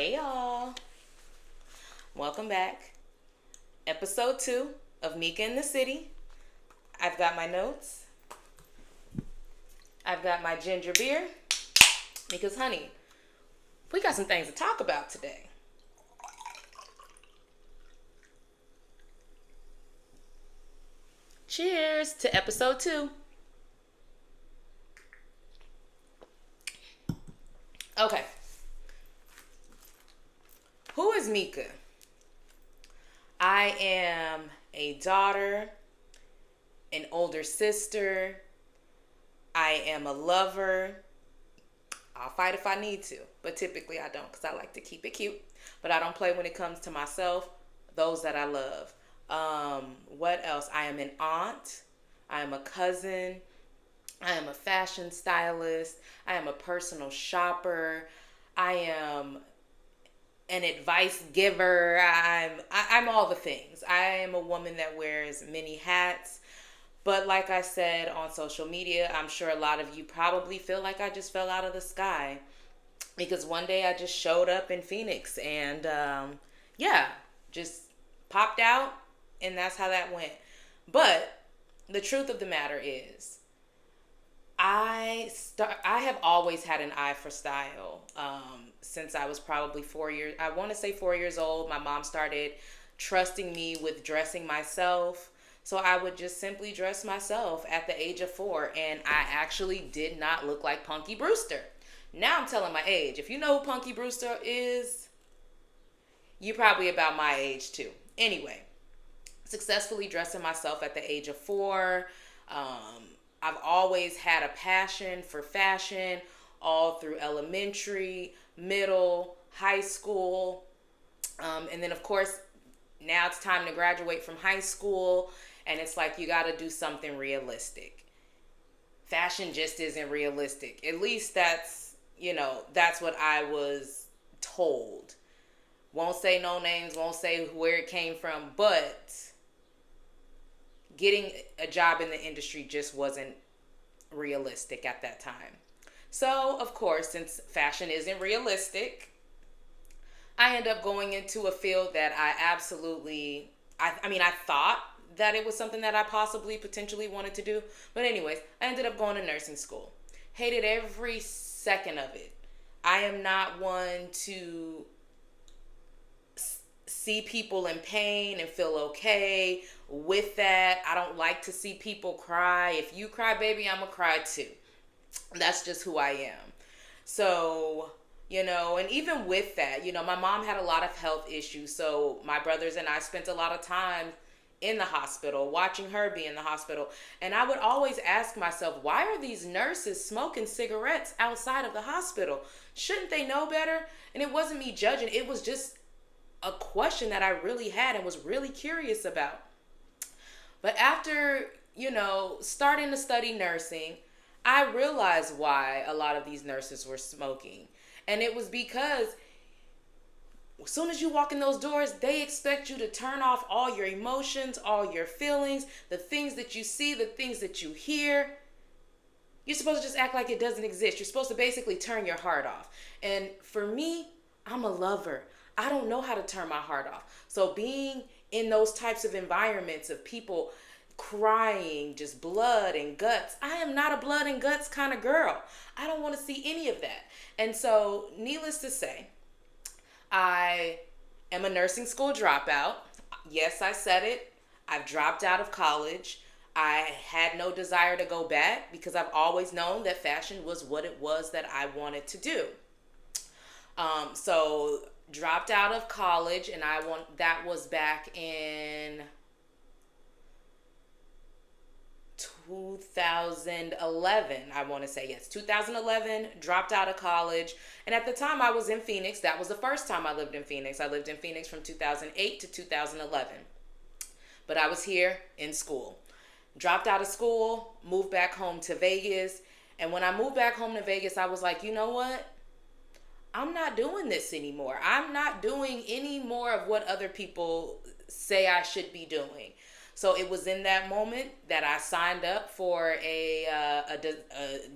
Hey y'all, welcome back. Episode 2 of Mika in the City. I've got my notes. I've got my ginger beer. Because, honey, we got some things to talk about today. Cheers to episode 2. Okay. Who is Mika? I am a daughter, an older sister. I am a lover. I'll fight if I need to, but typically I don't because I like to keep it cute. But I don't play when it comes to myself, those that I love. What else? I am an aunt. I am a cousin. I am a fashion stylist. I am a personal shopper. I am an advice giver. I'm all the things. I am a woman that wears many hats. But like I said on social media, I'm sure a lot of you probably feel like I just fell out of the sky because one day I just showed up in Phoenix and yeah, just popped out, and that's how that went. But the truth of the matter is, I have always had an eye for style. Since I was probably 4 years, I want to say 4 years old, my mom started trusting me with dressing myself. So I would just simply dress myself at the age of 4, and I actually did not look like Punky Brewster. Now I'm telling my age. If you know who Punky Brewster is, you're probably about my age too. Anyway, successfully dressing myself at the age of 4. I've always had a passion for fashion all through elementary, middle, high school. And then, of course, now it's time to graduate from high school, and it's like you got to do something realistic. Fashion just isn't realistic. At least that's what I was told. Won't say no names, won't say where it came from, but getting a job in the industry just wasn't realistic at that time. So, of course, since fashion isn't realistic, I end up going into a field that I thought that it was something that I possibly potentially wanted to do. But anyways, I ended up going to nursing school. Hated every second of it. I am not one to see people in pain and feel okay with that. I don't like to see people cry. If you cry, baby, I'm gonna cry too. That's just who I am. So, and even with that, my mom had a lot of health issues. So my brothers and I spent a lot of time in the hospital, watching her be in the hospital. And I would always ask myself, why are these nurses smoking cigarettes outside of the hospital? Shouldn't they know better? And it wasn't me judging. It was just a question that I really had and was really curious about. But after, starting to study nursing, I realized why a lot of these nurses were smoking. And it was because as soon as you walk in those doors, they expect you to turn off all your emotions, all your feelings, the things that you see, the things that you hear. You're supposed to just act like it doesn't exist. You're supposed to basically turn your heart off. And for me, I'm a lover. I don't know how to turn my heart off. So being in those types of environments of people crying, just blood and guts, I am not a blood and guts kind of girl. I don't want to see any of that. And so, needless to say, I am a nursing school dropout. Yes, I said it. I've dropped out of college. I had no desire to go back because I've always known that fashion was what it was that I wanted to do. So dropped out of college, and that was back in 2011. I want to say, yes, 2011. Dropped out of college, and at the time I was in Phoenix. That was the first time I lived in Phoenix. I lived in Phoenix from 2008 to 2011, but I was here in school. Dropped out of school, moved back home to Vegas, and when I moved back home to Vegas, I was like, you know what? I'm not doing this anymore. I'm not doing any more of what other people say I should be doing. So it was in that moment that I signed up for a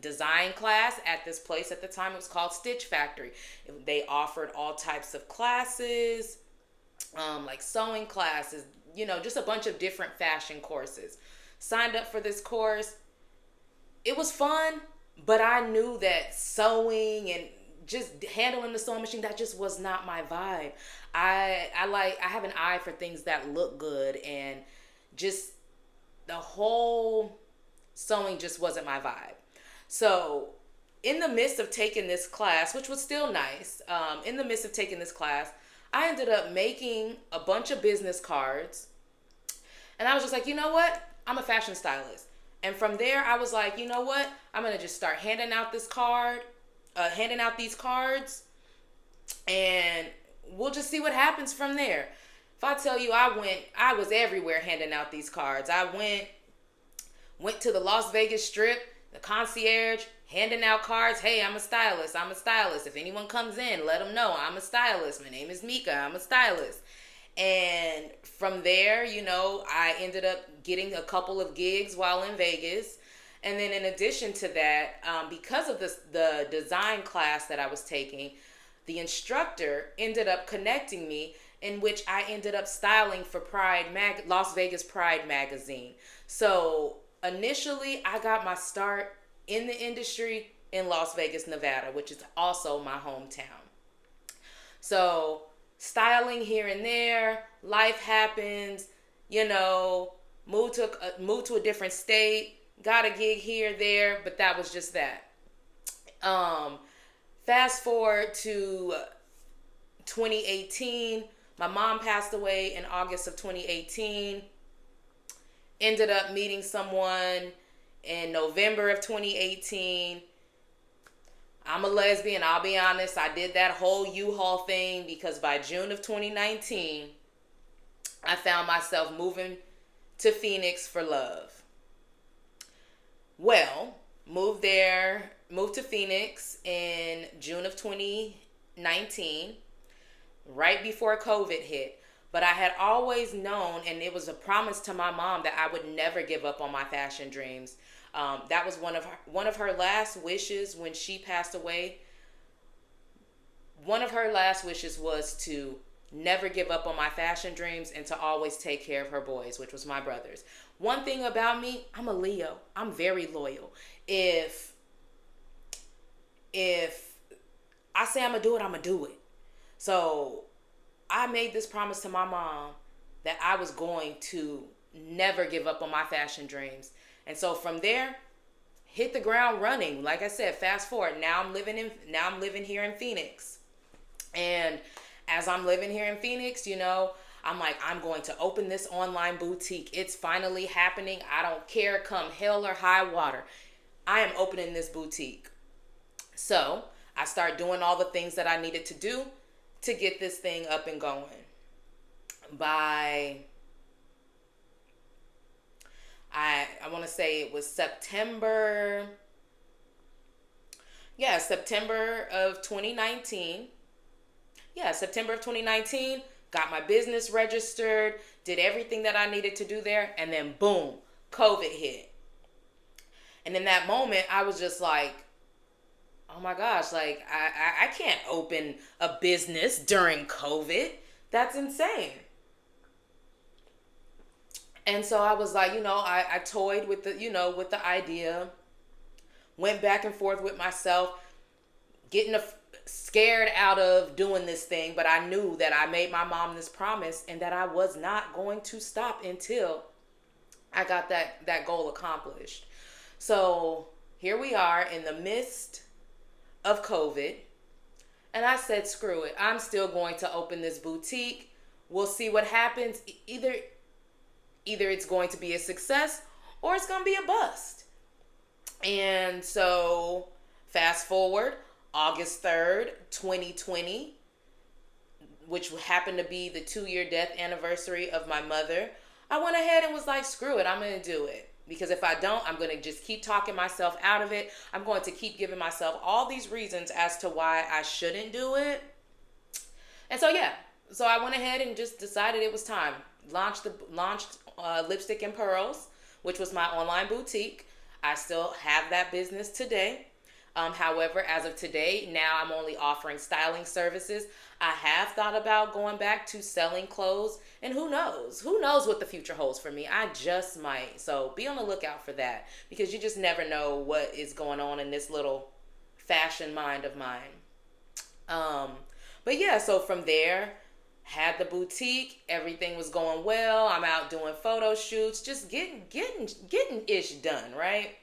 design class at this place. At the time, it was called Stitch Factory. They offered all types of classes, like sewing classes, just a bunch of different fashion courses. Signed up for this course. It was fun, but I knew that sewing and just handling the sewing machine, that just was not my vibe. I have an eye for things that look good, and just the whole sewing just wasn't my vibe. So in the midst of taking this class, which was still nice, in the midst of taking this class, I ended up making a bunch of business cards. And I was just like, you know what? I'm a fashion stylist. And from there, I was like, you know what? I'm going to just start handing out these cards, and we'll just see what happens from there. If I tell you I was everywhere handing out these cards. I went to the Las Vegas Strip, the concierge, handing out cards. Hey, I'm a stylist. I'm a stylist. If anyone comes in, let them know I'm a stylist. My name is Mika. I'm a stylist. And from there, I ended up getting a couple of gigs while in Vegas. And then in addition to that, because of the design class that I was taking, the instructor ended up connecting me, in which I ended up styling for Las Vegas Pride magazine. So initially, I got my start in the industry in Las Vegas, Nevada, which is also my hometown. So styling here and there, life happens, moved to a different state, got a gig here, there, but that was just that. Fast forward to 2018, my mom passed away in August of 2018. Ended up meeting someone in November of 2018. I'm a lesbian, I'll be honest. I did that whole U-Haul thing because by June of 2019, I found myself moving to Phoenix for love. Well, moved to Phoenix in June of 2019, right before COVID hit. But I had always known, and it was a promise to my mom, that I would never give up on my fashion dreams. That was one of her last wishes when she passed away. One of her last wishes was to never give up on my fashion dreams and to always take care of her boys, which was my brothers. One thing about me, I'm a Leo. I'm very loyal. If I say I'm gonna do it, I'm gonna do it. So I made this promise to my mom that I was going to never give up on my fashion dreams. And so from there, hit the ground running. Like I said, fast forward. Now I'm living here in Phoenix. And as I'm living here in Phoenix, I'm like, I'm going to open this online boutique. It's finally happening. I don't care, come hell or high water. I am opening this boutique. So I start doing all the things that I needed to do to get this thing up and going. I want to say it was September of 2019. September of 2019, got my business registered, did everything that I needed to do there, and then boom, COVID hit. And in that moment, I was just like, oh my gosh, like I can't open a business during COVID. That's insane. And so I was like, I toyed with the idea, went back and forth with myself, getting scared out of doing this thing, but I knew that I made my mom this promise and that I was not going to stop until I got that goal accomplished. So here we are in the midst of COVID, and I said, screw it. I'm still going to open this boutique. We'll see what happens. Either it's going to be a success or it's going to be a bust. And so fast forward, August 3rd, 2020, which happened to be the 2-year death anniversary of my mother, I went ahead and was like, screw it, I'm going to do it. Because if I don't, I'm going to just keep talking myself out of it. I'm going to keep giving myself all these reasons as to why I shouldn't do it. And so I went ahead and just decided it was time. launched Lipstick and Pearls, which was my online boutique. I still have that business today. However, as of today, now I'm only offering styling services. I have thought about going back to selling clothes, and who knows? Who knows what the future holds for me? I just might. So be on the lookout for that, because you just never know what is going on in this little fashion mind of mine. Um, but yeah, so from there, had the boutique, everything was going well. I'm out doing photo shoots, just getting ish done, right?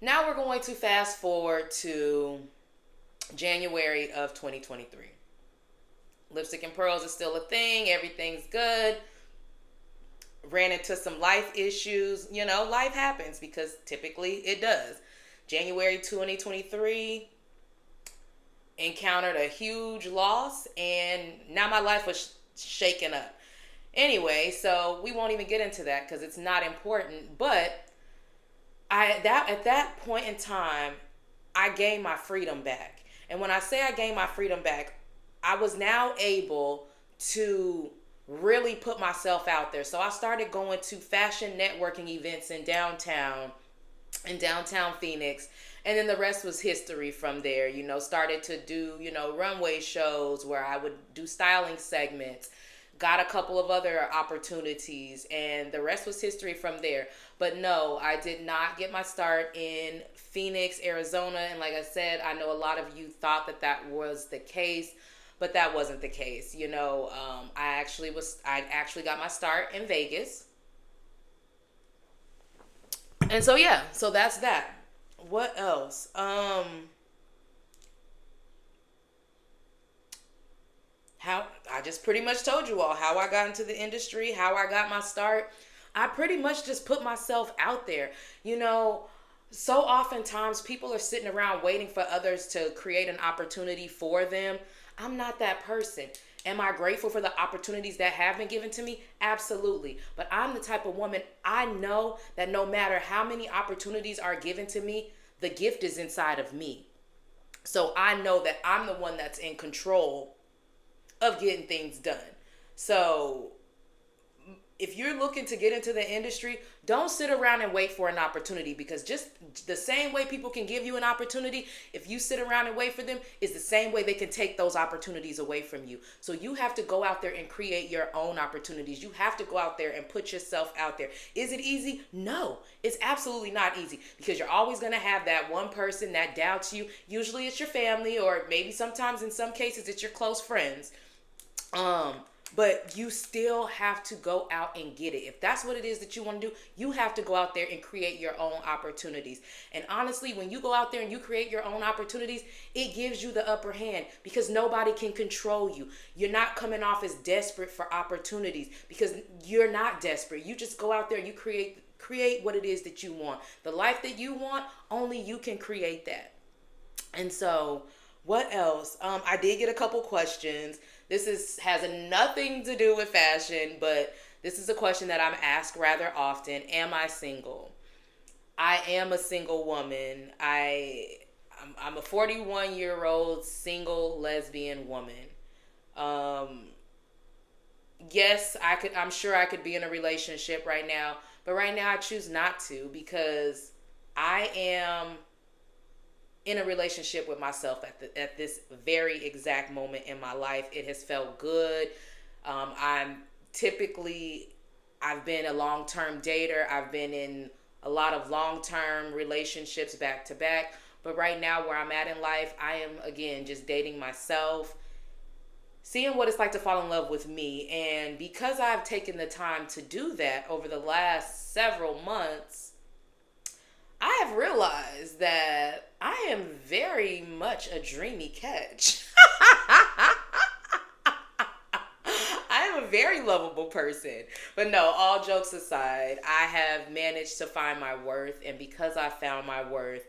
Now we're going to fast forward to January of 2023. Lipstick and Pearls is still a thing. Everything's good. Ran into some life issues. You know, life happens, because typically it does. January 2023, encountered a huge loss, and now my life was shaken up. Anyway, so we won't even get into that because it's not important. But at that point in time, I gained my freedom back. And when I say I gained my freedom back, I was now able to really put myself out there. So I started going to fashion networking events in downtown Phoenix. And then the rest was history from there. You know, started to do, runway shows where I would do styling segments. Got a couple of other opportunities, and the rest was history from there. But no, I did not get my start in Phoenix, Arizona. And like I said, I know a lot of you thought that that was the case, but that wasn't the case. I actually got my start in Vegas. And so yeah, so that's that. What else? How I just pretty much told you all how I got into the industry, how I got my start. I pretty much just put myself out there. So oftentimes people are sitting around waiting for others to create an opportunity for them. I'm not that person. Am I grateful for the opportunities that have been given to me? Absolutely. But I'm the type of woman, I know that no matter how many opportunities are given to me, the gift is inside of me. So I know that I'm the one that's in control of getting things done. So if you're looking to get into the industry, don't sit around and wait for an opportunity, because just the same way people can give you an opportunity, if you sit around and wait for them, is the same way they can take those opportunities away from you. So you have to go out there and create your own opportunities. You have to go out there and put yourself out there. Is it easy? No, it's absolutely not easy, because you're always going to have that one person that doubts you. Usually it's your family, or maybe sometimes in some cases it's your close friends. But you still have to go out and get it. If that's what it is that you want to do, you have to go out there and create your own opportunities. And honestly, when you go out there and you create your own opportunities, it gives you the upper hand, because nobody can control you. You're not coming off as desperate for opportunities, because you're not desperate. You just go out there and you create what it is that you want. The life that you want, only you can create that. And so, what else? I did get a couple questions. Has nothing to do with fashion, but this is a question that I'm asked rather often. Am I single? I am a single woman. I'm a 41-year-old single lesbian woman. Yes, I'm sure I could be in a relationship right now, but right now I choose not to, because I am in a relationship with myself at this very exact moment in my life. It has felt good. I've been a long-term dater. I've been in a lot of long-term relationships back to back. But right now, where I'm at in life, I am, again, just dating myself, seeing what it's like to fall in love with me. And because I've taken the time to do that over the last several months, I have realized that I am very much a dreamy catch. I am a very lovable person. But no, all jokes aside, I have managed to find my worth. And because I found my worth,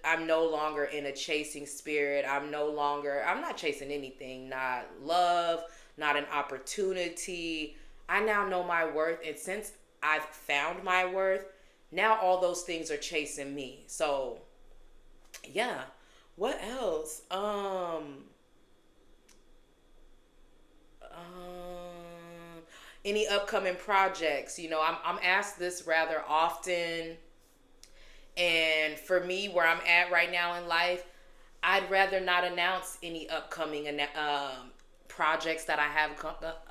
I'm no longer in a chasing spirit. I'm not chasing anything, not love, not an opportunity. I now know my worth. And since I've found my worth, now all those things are chasing me. So, yeah. What else? Any upcoming projects? I'm asked this rather often, and for me, where I'm at right now in life, I'd rather not announce any upcoming projects that I have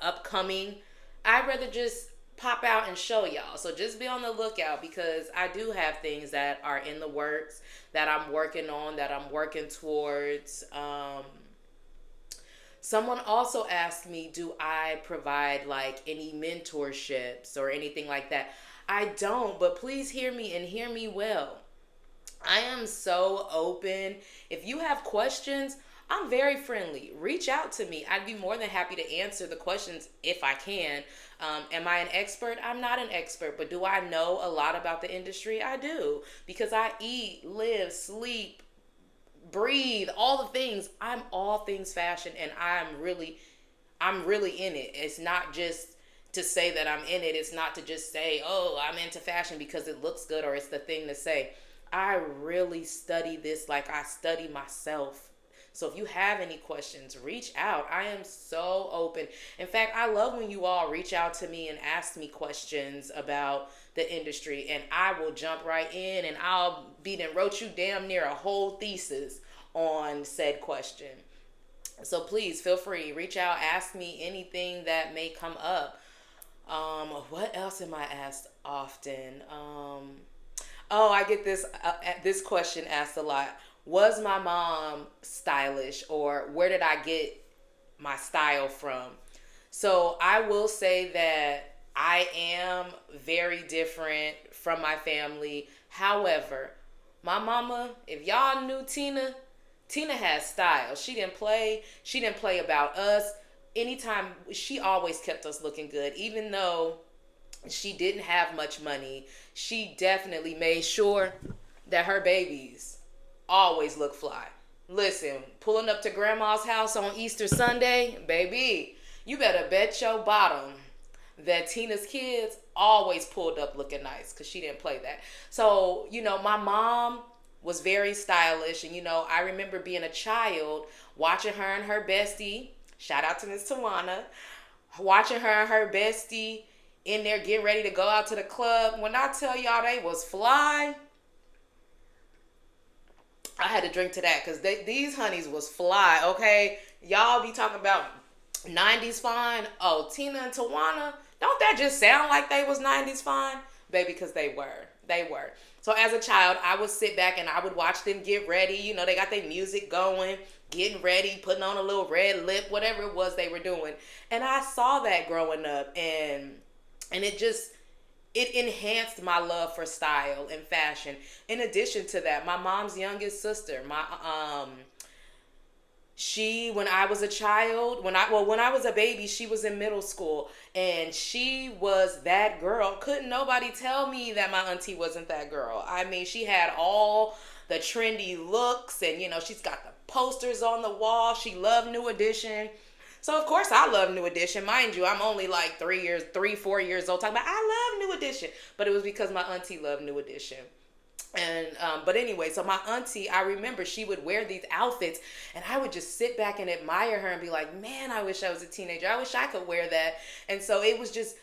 upcoming. I'd rather just pop out and show y'all. So just be on the lookout, because I do have things that are in the works that I'm working on, that I'm working towards. Someone also asked me, do I provide like any mentorships or anything like that? I don't, but please hear me and hear me well. I am so open. If you have questions, I'm very friendly. Reach out to me. I'd be more than happy to answer the questions if I can. Am I an expert? I'm not an expert, but do I know a lot about the industry? I do, because I eat, live, sleep, breathe, all the things. I'm all things fashion, and I'm really in it. It's not just to say that I'm in it. It's not to just say, oh, I'm into fashion because it looks good or it's the thing to say. I really study this like I study myself. So if you have any questions, reach out. I am so open. In fact, I love when you all reach out to me and ask me questions about the industry, and I will jump right in, and I'll be then wrote you damn near a whole thesis on said question. So please feel free, reach out, ask me anything that may come up. What else am I asked often? Oh, I get this question asked a lot. Was my mom stylish, or where did I get my style from? So I will say that I am very different from my family. However, my mama, if y'all knew Tina, Tina has style. She didn't play about us. Anytime, she always kept us looking good, even though she didn't have much money. She definitely made sure that her babies always look fly. Listen, pulling up to grandma's house on Easter Sunday, baby, you better bet your bottom that Tina's kids always pulled up looking nice, because she didn't play that. So, my mom was very stylish. And, I remember being a child watching her and her bestie, shout out to Miss Tawana, watching her and her bestie in there getting ready to go out to the club. When I tell y'all they was fly, I had to drink to that, because these honeys was fly, okay? Y'all be talking about 90s fine. Oh, Tina and Tawana, don't that just sound like they was 90s fine? Baby, because they were. They were. So as a child, I would sit back and I would watch them get ready. They got their music going, getting ready, putting on a little red lip, whatever it was they were doing. And I saw that growing up, and it enhanced my love for style and fashion. In addition to that, my mom's youngest sister, when I was a child, when I was a baby, she was in middle school, and she was that girl. Couldn't nobody tell me that my auntie wasn't that girl. I mean, she had all the trendy looks, and she's got the posters on the wall. She loved New Edition. So of course I love New Edition. Mind you, I'm only like 4 years old talking about I love New Edition. But it was because my auntie loved New Edition. And but anyway, so my auntie, I remember she would wear these outfits, and I would just sit back and admire her and be like, man, I wish I was a teenager. I wish I could wear that. And so it was just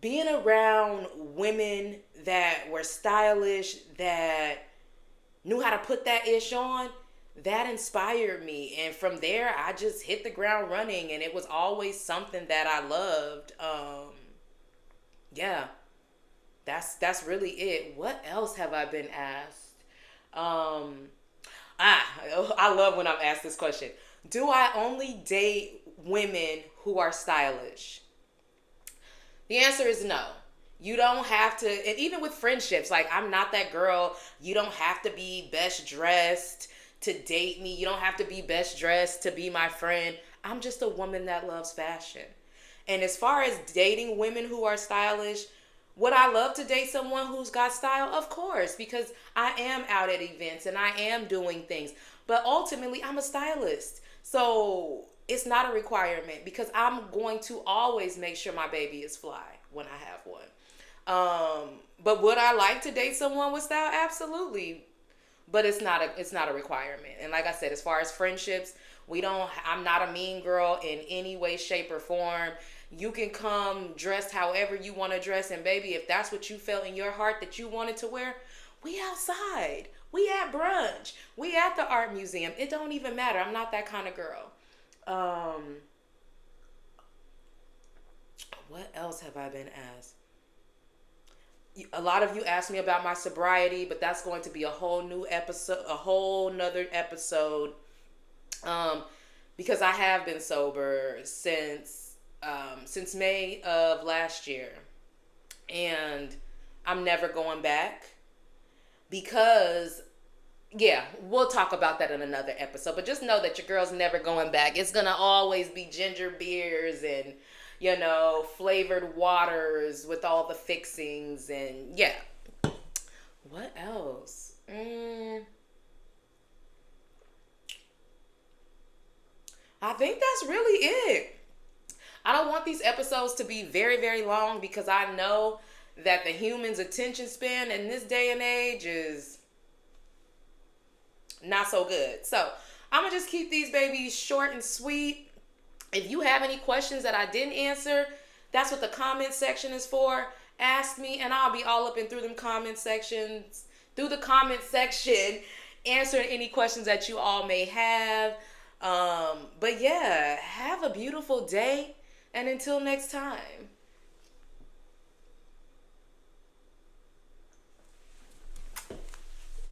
being around women that were stylish, that knew how to put that ish on. That inspired me, and from there I just hit the ground running, and it was always something that I loved. Yeah, that's really it. What else have I been asked? I love when I'm asked this question. Do I only date women who are stylish? The answer is no. You don't have to, and even with friendships, like, I'm not that girl. You don't have to be best dressed to date me. You don't have to be best dressed to be my friend. I'm just a woman that loves fashion. And as far as dating women who are stylish, would I love to date someone who's got style? Of course, because I am out at events and I am doing things. But ultimately, I'm a stylist. So it's not a requirement, because I'm going to always make sure my baby is fly when I have one. But would I like to date someone with style? Absolutely. But it's not a requirement. And like I said, as far as friendships, I'm not a mean girl in any way, shape, or form. You can come dressed however you want to dress. And baby, if that's what you felt in your heart that you wanted to wear, we outside. We at brunch. We at the art museum. It don't even matter. I'm not that kind of girl. What else have I been asked? A lot of you asked me about my sobriety, but that's going to be a whole new episode, a whole nother episode. Because I have been sober since May of last year, and I'm never going back because, yeah, we'll talk about that in another episode. But just know that your girl's never going back. It's gonna always be ginger beers and flavored waters with all the fixings and yeah. What else? I think that's really it. I don't want these episodes to be very, very long because I know that the human's attention span in this day and age is not so good. So I'm going to just keep these babies short and sweet. If you have any questions that I didn't answer, that's what the comment section is for. Ask me and I'll be all up and through the comment section, answering any questions that you all may have. But yeah, have a beautiful day, and until next time.